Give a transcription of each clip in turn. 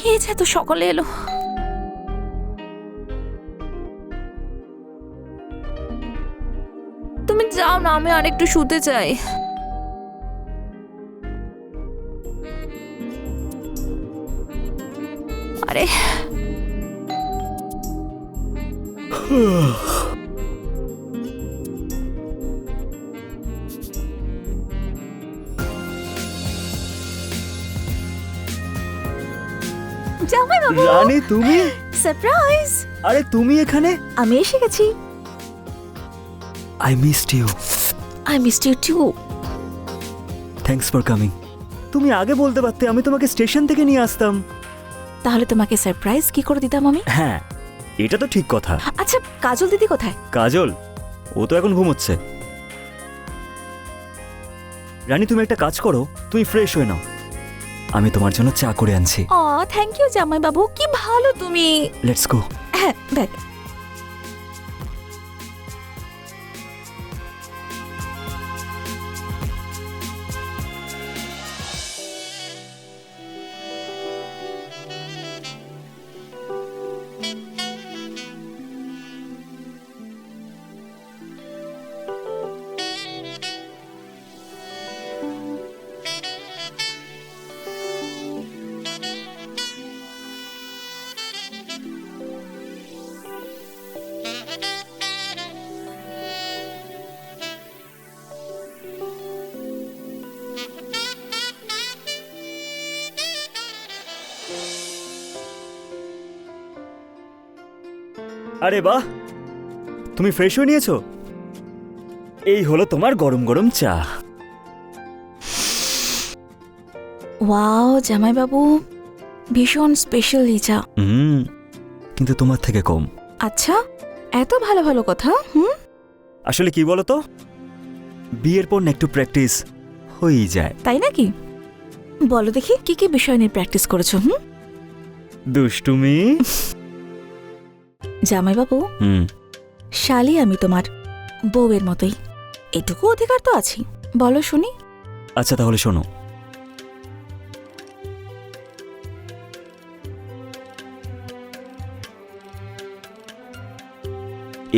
খেয়েছে এত সকালে এলো। তুমি যাও না, আমি আরেকটু শুতে চাই। আরে জামাই বাবু, রানী তুমি? সারপ্রাইজ! আরে তুমি এখানে? আমি এসে গেছি। I missed you. I missed you too. Thanks for coming. তুমি আগে বলতে পারতে, আমি তোমাকে স্টেশন থেকে নিয়ে আসতাম। তাহলে তোমাকে সারপ্রাইজ কি করে দিতাম আমি? হ্যাঁ, এটা তো ঠিক কথা। আচ্ছা, কাজল দিদি কোথায়? কাজল? ও তো এখন ঘুমোচ্ছে। রানী তুমি একটা কাজ করো, তুমি ফ্রেশ হয়ে নাও, আমি তোমার জন্য চা করে আনছি। থ্যাংক ইউ জামাই বাবু, কি ভালো তুমি। Let's go. হ্যাঁ, দেখ। আরে বাহ, তুমি ফ্রেশ হয়ে নিয়েছো? এই হলো তোমার গরম গরম চা। ওয়াও জামাই বাবু, ভীষণ স্পেশাল এই চা। কিন্তু তোমার থেকে কম। আচ্ছা, এত ভালো ভালো কথা। আসলে কি বলো তো, বিয়ের পর না একটু প্র্যাকটিস হয়েই যায়। তাই নাকি? বলো দেখি, কি কি বিষয় নিয়ে প্র্যাকটিস করেছো? দুষ্টুমি। জামাই বাবু, শালি আমি তোমার বউয়ের মতোই, এটুকু অধিকার তো আছে। বলো শুনি। আচ্ছা তাহলে শোনো,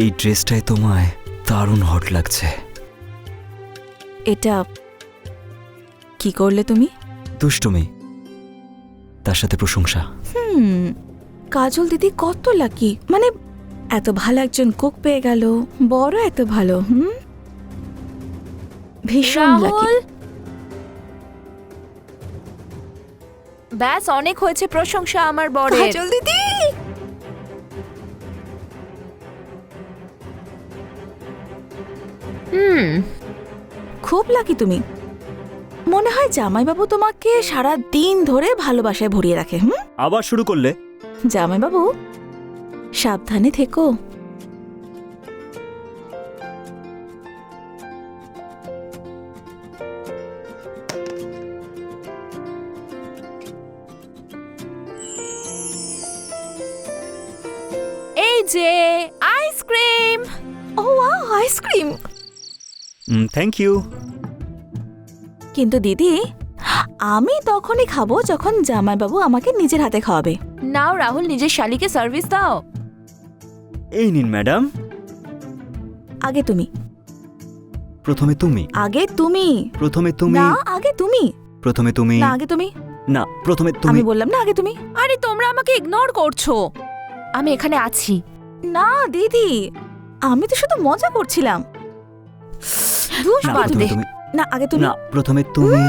এই ড্রেসটাই তোমায় দারুণ হট লাগছে। এটা কি করলে তুমি? দুষ্টুমি, তার সাথে প্রশংসা। কাজল দিদি কত লাকি, মানে এত ভালো একজন কুক পেয়ে গেল, বড় এত ভালো। ভীষণ লাকি। ব্যাস, অনেক হয়েছে প্রশংসা আমার বরের। কাজল দিদি, খুব লাকি তুমি। মনে হয় জামাইবাবু তোমাকে সারা দিন ধরে ভালোবাসায় ভরিয়ে রাখে। আবার শুরু করলে? জামাইবাবু সাবধানে থেকো। এই যে ice cream. Oh wow, ice cream. Thank you. কিন্তু দিদি, আমি তখনই খাবো যখন জামাইবাবু আমাকে নিজের হাতে খাওয়াবে। নাও রাহুল, নিজের শালিকে সার্ভিস দাও। এই নিন ম্যাডাম। আগে তুমি। প্রথমে তুমি। আগে তুমি। প্রথমে তুমি। না, আগে তুমি। প্রথমে তুমি। না, আগে তুমি। না, প্রথমে তুমি। আমি বললাম না আগে তুমি। আরে তোমরা আমাকে ইগনোর করছো। আমি এখানে আছি। না দিদি, আমি তো শুধু মজা করছিলাম। না, প্রথমে তুমি। না, আগে তুমি। না, প্রথমে তুমি।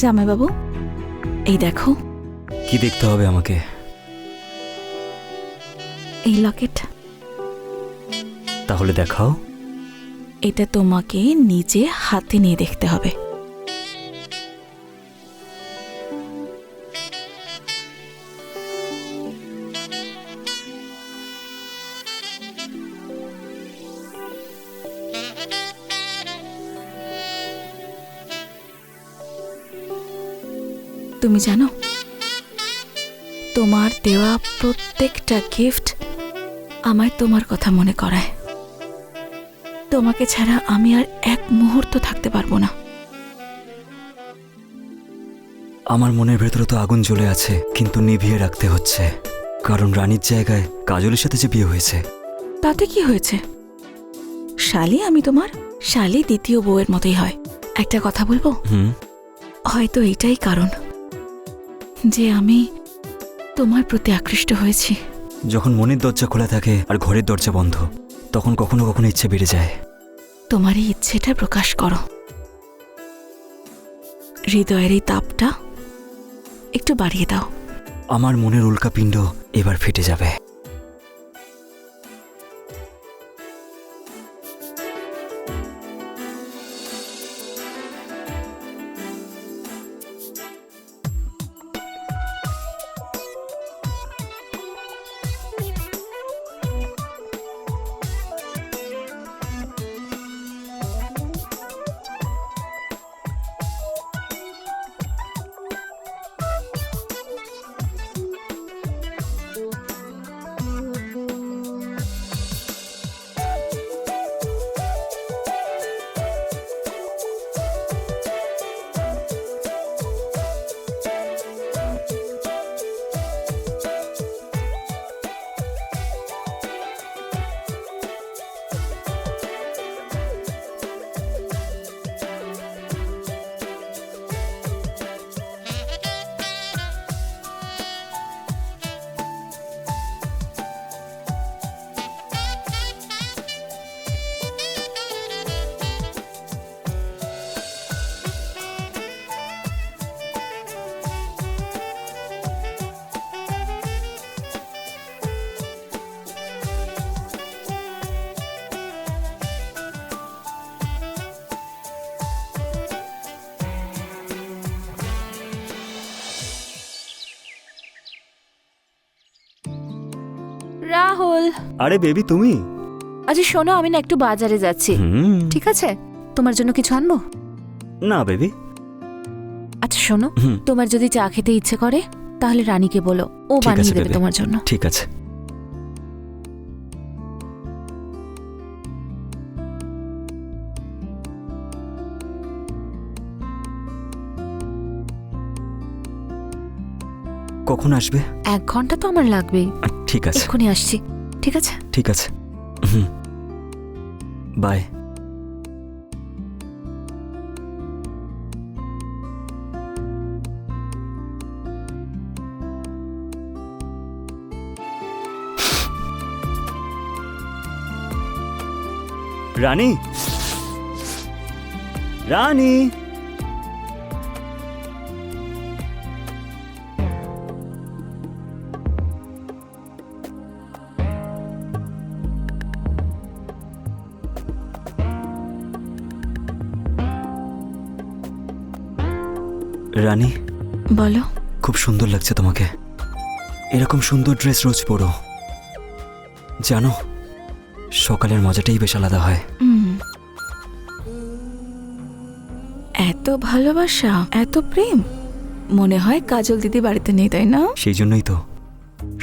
জামাইবাবু, এই দেখো, কি দেখতে হবে আমাকে? এই লকেট। তাহলে দেখাও। এটা তোমাকে নিজে হাতে নিয়ে দেখতে হবে। তুমি জানো, তোমার দেওয়া প্রত্যেকটা গিফট আমায় তোমার কথা মনে করায়। তোমাকে ছাড়া আমি আর এক মুহূর্ত থাকতে পারবো না। আমার মনের ভেতরে তো আগুন জ্বলে আছে, কিন্তু নিভিয়ে রাখতে হচ্ছে, কারণ রানীর জায়গায় কাজলের সাথে যে বিয়ে হয়েছে। তাতে কি হয়েছে? শালি আমি তোমার, শালি দ্বিতীয় বউয়ের মতোই হয়। একটা কথা বলবো, হয়তো এইটাই কারণ যে আমি তোমার প্রতি আকৃষ্ট হয়েছি। যখন মনের দরজা খোলা থাকে আর ঘরের দরজা বন্ধ, তখন কখনো কখনো ইচ্ছে বেড়ে যায়। তোমার এই ইচ্ছেটা প্রকাশ করো। হৃদয়ের এই তাপটা একটু বাড়িয়ে দাও। আমার মনের উল্কাপিণ্ড এবার ফেটে যাবে। রাহুল, আরে বেবি, তুমি? আচ্ছা শোনো, আমি না একটু বাজারে যাচ্ছি, ঠিক আছে? তোমার জন্য কিছু আনবো? না বেবি। আচ্ছা শোনো, তোমার যদি চা খেতে ইচ্ছে করে তাহলে রানীকে বলো, ও ঠিক আছে, বানিয়ে দেবে baby। তোমার জন্য। ঠিক আছে। কখন আসবে? 1 ঘন্টা তো আমার লাগবেই। ঠিক আছে, এক্ষুনি আসছি, ঠিক আছে? ঠিক আছে। বাই। রানী, রানী, রানী, বলো। খুব সুন্দর লাগছে তোমাকে। এরকম সুন্দর ড্রেস রোজ পরো। জানো, সকালের মজাটাই বেশ আলাদা হয়। এত ভালোবাসা, এত প্রেম, মনে হয় কাজল দিদি বাড়িতে নেই, তাই না? সেই জন্যই তো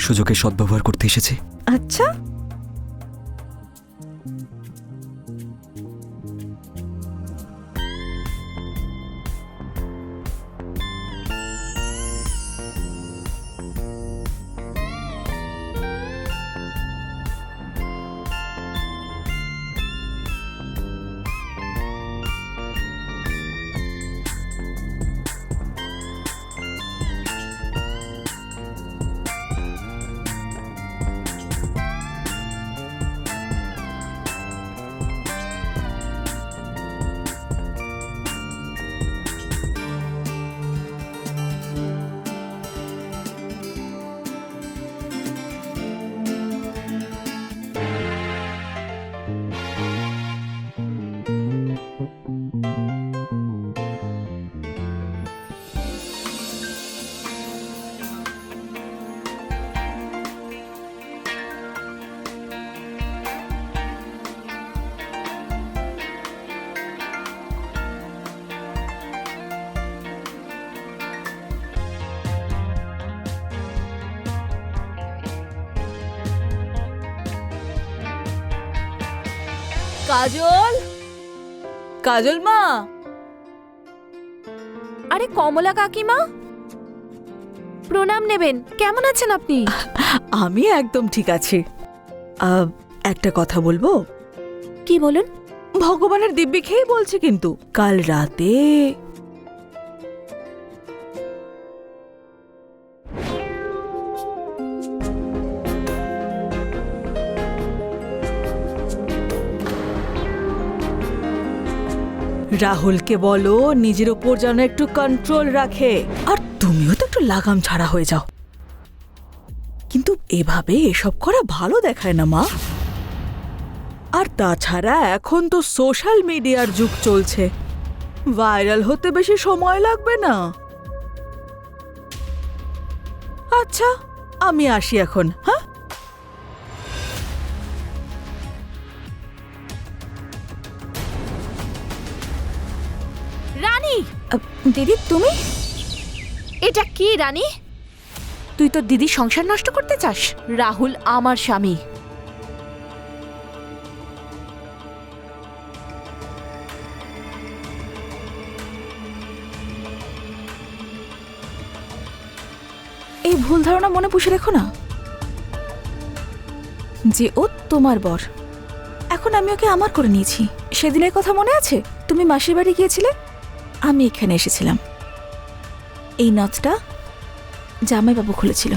সুযোগে সদ্ব্যবহার করতে এসেছি। আচ্ছা, কাজল, কাজল মা। আরে কমলা কাকিমা, প্রণাম নেবেন। কেমন আছেন আপনি? আমি একদম ঠিক আছি। একটা কথা বলবো? কি বলুন? ভগবানের দিব্যি খেয়ে বলছি, কিন্তু কাল রাতে রাহুলকে বলো নিজের ওপর যেন একটু কন্ট্রোল রাখে, আর তুমিও তো একটু লাগাম ছাড়া হয়ে যাও। কিন্তু এভাবে এসব করা ভালো দেখায় না মা। আর তাছাড়া এখন তো সোশ্যাল মিডিয়ার যুগ চলছে, ভাইরাল হতে বেশি সময় লাগবে না। আচ্ছা, আমি আসি এখন। হ্যাঁ, রানী! দিদি তুমি? এটা কি রানী? তুই তো দিদি সংসার নষ্ট করতে চাস? রাহুল আমার স্বামী। এই ভুল ধারণা মনে পুষে রেখো না যে ও তোমার বর। এখন আমি ওকে আমার করে নিয়েছি। সেদিনের কথা মনে আছে? তুমি মাসির বাড়ি গিয়েছিলে, আমি এখানে এসেছিলাম। এই নথটা জামাইবাবু খুলেছিল।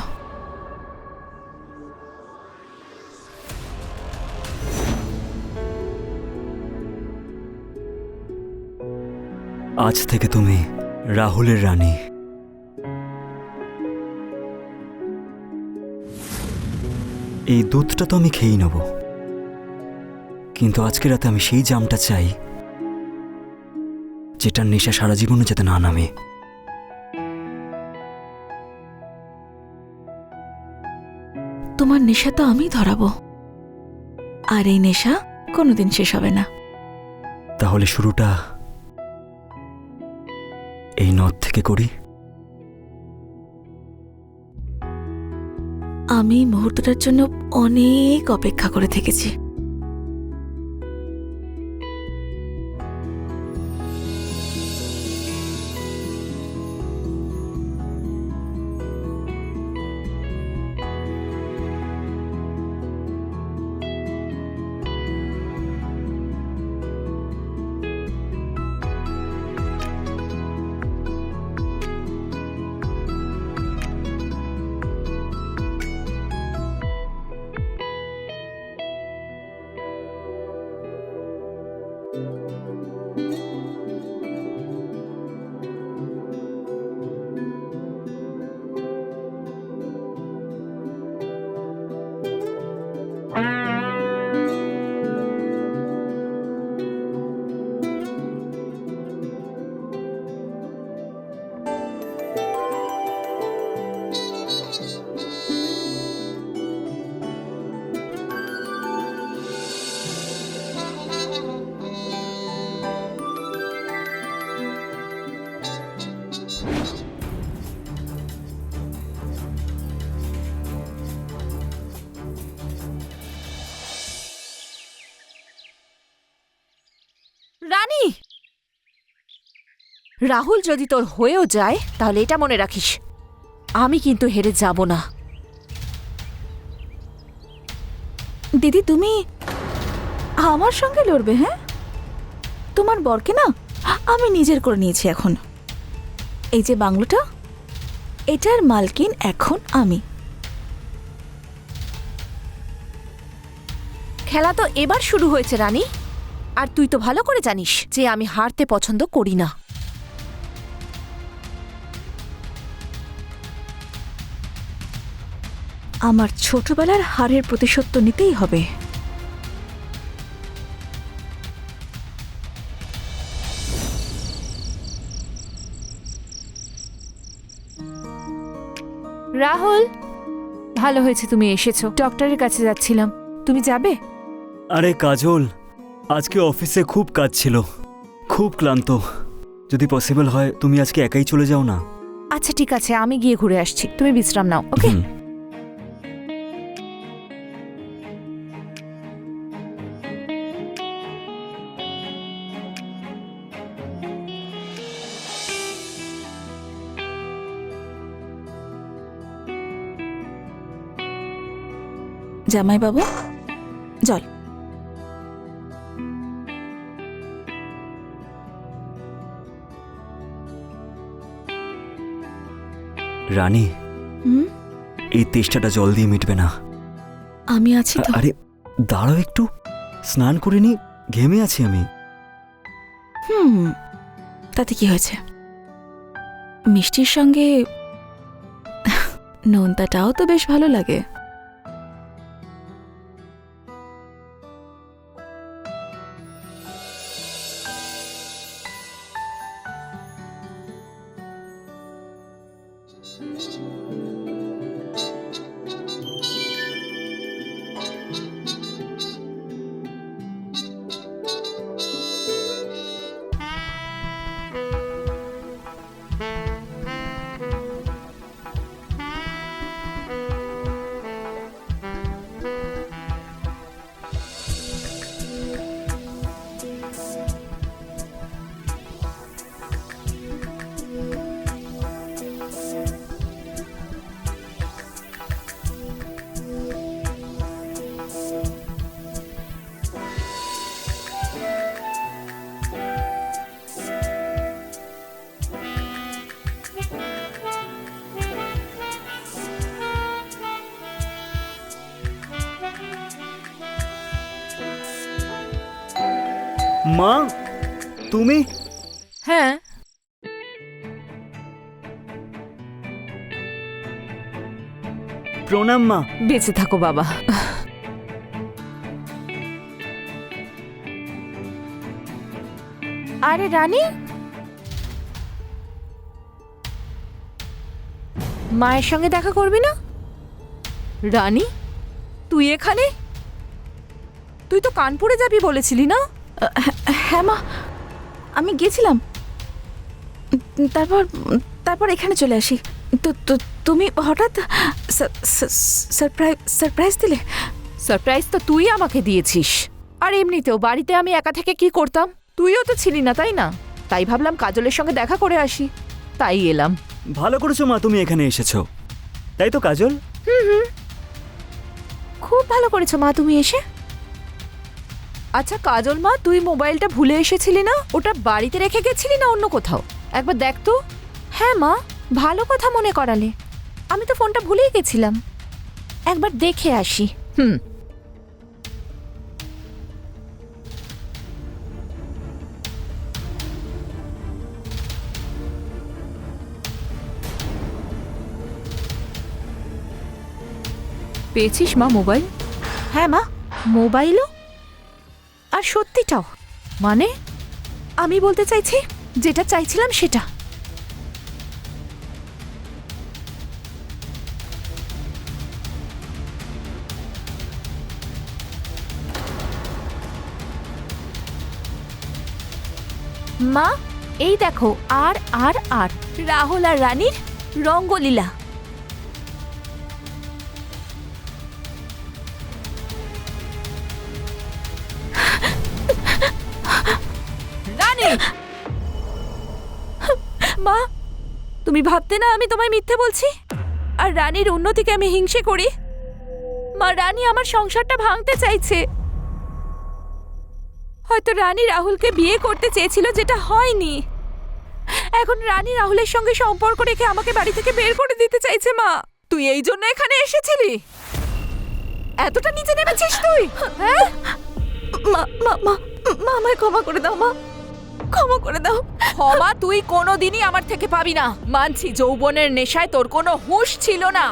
আজ থেকে তুমি রাহুলের রানী। এই দুধটা তো আমি খেয়েই নেব, কিন্তু আজকে রাতে আমি সেই জামটা চাই যেটার নেশা সারা জীবনে যাতে না নামে। তোমার নেশা তো আমি ধরাবো, আর এই নেশা কোনোদিন শেষ হবে না। তাহলে শুরুটা এই নদ থেকে করি। আমি মুহূর্তটার জন্য অনেক অপেক্ষা করে থেকেছি। রানী! রাহুল যদি তোর হয়েও যায় তাহলে এটা মনে রাখিস, আমি কিন্তু হেরে যাব না। দিদি তুমি আমার সঙ্গে লড়বে? হ্যাঁ, তোমার বরকে না আমি নিজের করে নিয়েছি এখন। এই যে বাংলোটা, এটার মালকিন এখন আমি। খেলা তো এবার শুরু হয়েছে রানী, আর তুই তো ভালো করে জানিস যে আমি হারতে পছন্দ করি না। আমার ছোটবেলার হারের প্রতিশোধ তো নিতেই হবে। রাহুল, ভালো হয়েছে তুমি এসেছো। ডক্টরের কাছে যাচ্ছিলাম, তুমি যাবে? আরে কাজল, আজকে অফিসে খুব কাজ ছিল, খুব ক্লান্ত। যদি পসিবল হয় তুমি আজকে একাই চলে যাও না। আচ্ছা ঠিক আছে, আমি গিয়ে ঘুরে আসছি, তুমি বিশ্রাম নাও। ওকে? জামাইবাবু জল। রানী, হুম, এই তেষ্টাটা জল দিয়ে মিটবে না। আমি আছি তো। আরে দাঁড়াও একটু, স্নান করে নি, ঘেমে আছি আমি। হুম, তাতে কি হয়েছে? মিষ্টির সঙ্গে নোনতাটাও তো বেশ ভালো লাগে। মা, তুমি? হ্যাঁ, প্রণাম মা। বেঁচে থাকো বাবা। আরে রানী, মায়ের সঙ্গে দেখা করবি না? রানী, তুই এখানে? তুই তো কানপুরে যাবি বলেছিলি না? হ্যাঁ মা, আমি গেছিলাম, তারপর তারপর এখানে চলে আসি। তো তো তুমি হঠাৎ সারপ্রাইজ দিলে। সারপ্রাইজ তো তুই আমাকে দিয়েছিস। আর এমনিতেও বাড়িতে আমি একা থেকে কি করতাম? তুইও তো ছিলি না, তাই না? তাই ভাবলাম কাজলের সঙ্গে দেখা করে আসি, তাই এলাম। ভালো করেছো মা, তুমি এখানে এসেছো। তাই তো কাজল? খুব ভালো করেছো মা তুমি এসে। আচ্ছা কাজল মা, তুই মোবাইলটা ভুলে এসেছিলি না? ওটা বাড়িতে রেখে গেছিলি না অন্য কোথাও? একবার দেখ তো। হ্যাঁ মা, ভালো কথা মনে করালে। আমি তো ফোনটা ভুলেই গেছিলাম, একবার দেখে আসি। পেয়েছিস মা মোবাইল? হ্যাঁ মা, মোবাইলও আর সত্যিটাও। মানে আমি বলতে চাইছি যেটা চাইছিলাম সেটা। মা এই দেখো, আর আর আর রাহুল আর রানীর রঙ্গলীলা। রানী, মা তুমি ভাবতে না আমি তোমায় মিথ্যে বলছি আর রানীর উন্নতিকে আমি হিংসে করি? মা, রানী আমার সংসারটা ভাঙতে চাইছে। হয়তো রানী রাহুলকে বিয়ে করতে চেয়েছিল, যেটা হয়নি। এখন রানী রাহুলের সঙ্গে সম্পর্ক রেখে আমাকে বাড়ি থেকে বের করে দিতে চাইছে। মা, তুই এই জন্য এখানে এসেছিলি? এতটা নিচে নেমেছিস তুই? হ্যাঁ মা মা মা মা, আমায় ক্ষমা করে দাও মা, ক্ষমা করে দাও। ক্ষমা তুই কোনোদিনই আমার থেকে পাবি না। মানছি যৌবনের নেশায় তোর কোনো হুঁশ ছিল না,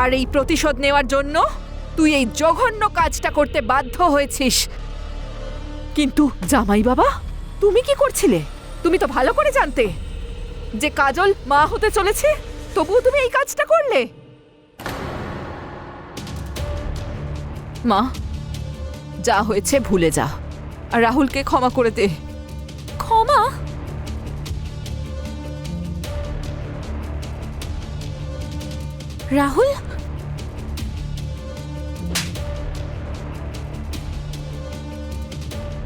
আর এই প্রতিশোধ নেওয়ার জন্য তুই এই জঘন্য কাজটা করতে বাধ্য হয়েছিস। কিন্তু জামাই বাবা, তুমি কি করছিলে? তুমি তো ভালো করে জানতে যে কাজল মা হতে চলেছে, তবুও তুমি এই কাজটা করলে। মা, যা হয়েছে ভুলে যা আর রাহুলকে ক্ষমা করে দে। ক্ষমা? রাহুল,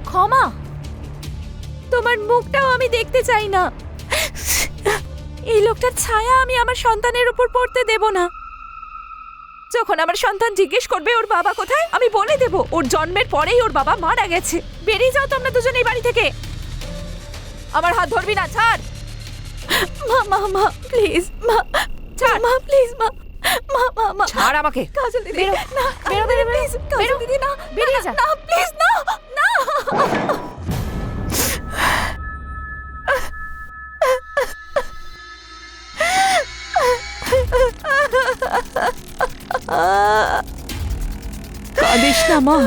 ক্ষমা? তোমার মুখটাও আমি দেখতে চাই না। এই লোকটার ছায়া আমি আমার সন্তানের উপর পড়তে দেব না। যখন আমার সন্তান জিজ্ঞেস করবে ওর বাবা কোথায়, আমি বলে দেব ওর জন্মের পরেই ওর বাবা মারা গেছে। বেরিয়ে যাও তোমরা দুজনেই বাড়ি থেকে। আমার হাত ধরবি না, ছাড়। মা মা মা প্লিজ মা, ছাড়। মা প্লিজ মা, মা মা মা ছাড় আমাকে। কাজল দিদি বেরো, না, বেরো, বেরো বেরো, প্লিজ, কাজল বেরো। দিদি না, বেরিয়ে যা। না প্লিজ না, না। কাঁদিস না মা।